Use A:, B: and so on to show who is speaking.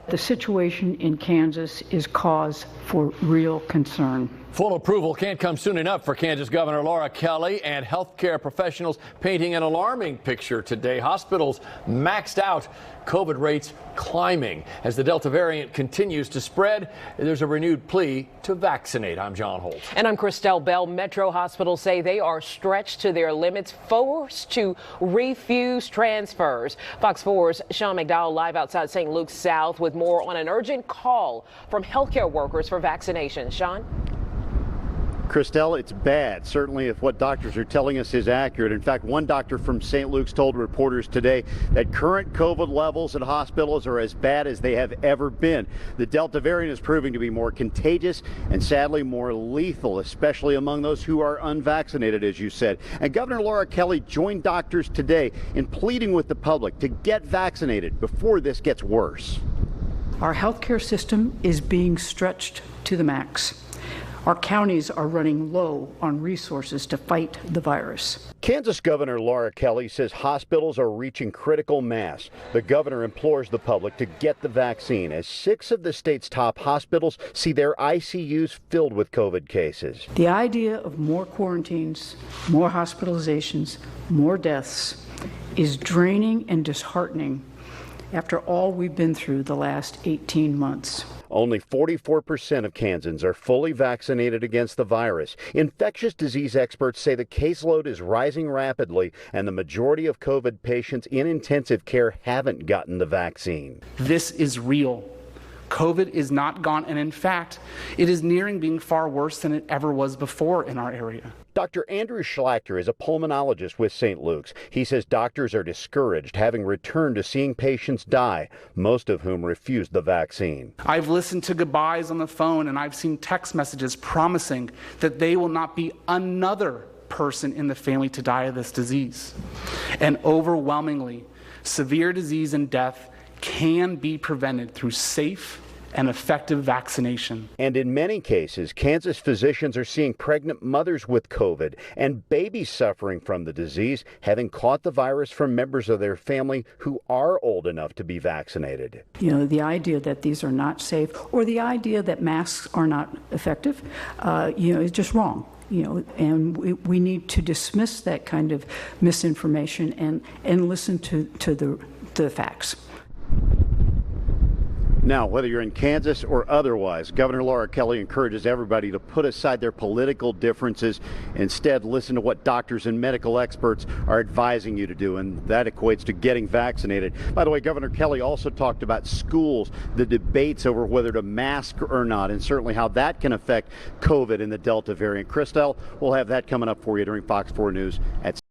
A: The situation in Kansas is cause for real concern.
B: Full approval can't come soon enough for Kansas Governor Laura Kelly, and healthcare professionals painting an alarming picture today. Hospitals maxed out, COVID rates climbing. As the Delta variant continues to spread, there's a renewed plea to vaccinate. I'm John Holt.
C: And I'm Christelle Bell. Metro hospitals say they are stretched to their limits, forced to refuse transfers. Fox 4's Sean McDowell live outside St. Luke's South with more on an urgent call from healthcare workers for vaccinations. Sean?
D: Christelle, it's bad. Certainly if what doctors are telling us is accurate. In fact, one doctor from St. Luke's told reporters today that current COVID levels at hospitals are as bad as they have ever been. The Delta variant is proving to be more contagious and sadly more lethal, especially among those who are unvaccinated, as you said. And Governor Laura Kelly joined doctors today in pleading with the public to get vaccinated before this gets worse.
A: Our healthcare system is being stretched to the max. Our counties are running low on resources to fight the virus.
D: Kansas Governor Laura Kelly says hospitals are reaching critical mass. The governor implores the public to get the vaccine as 6 of the state's top hospitals see their ICUs filled with COVID cases.
A: The idea of more quarantines, more hospitalizations, more deaths is draining and disheartening after all we've been through the last 18 months.
D: Only 44% of Kansans are fully vaccinated against the virus. Infectious disease experts say the caseload is rising rapidly, and the majority of COVID patients in intensive care haven't gotten the vaccine.
E: This is real. COVID is not gone, and in fact, it is nearing being far worse than it ever was before in our area.
D: Dr. Andrew Schlachter is a pulmonologist with St. Luke's. He says doctors are discouraged, having returned to seeing patients die, most of whom refused the vaccine.
E: I've listened to goodbyes on the phone, and I've seen text messages promising that they will not be another person in the family to die of this disease. And overwhelmingly, severe disease and death can be prevented through safe and effective vaccination.
D: And in many cases, Kansas physicians are seeing pregnant mothers with COVID and babies suffering from the disease, having caught the virus from members of their family who are old enough to be vaccinated.
A: You know, the idea that these are not safe or the idea that masks are not effective, is just wrong. And we need to dismiss that kind of misinformation and listen to the facts.
D: Now, whether you're in Kansas or otherwise, Governor Laura Kelly encourages everybody to put aside their political differences. Instead, listen to what doctors and medical experts are advising you to do, and that equates to getting vaccinated. By the way, Governor Kelly also talked about schools, the debates over whether to mask or not, and certainly how that can affect COVID and the Delta variant. Christelle, we'll have that coming up for you during Fox 4 News at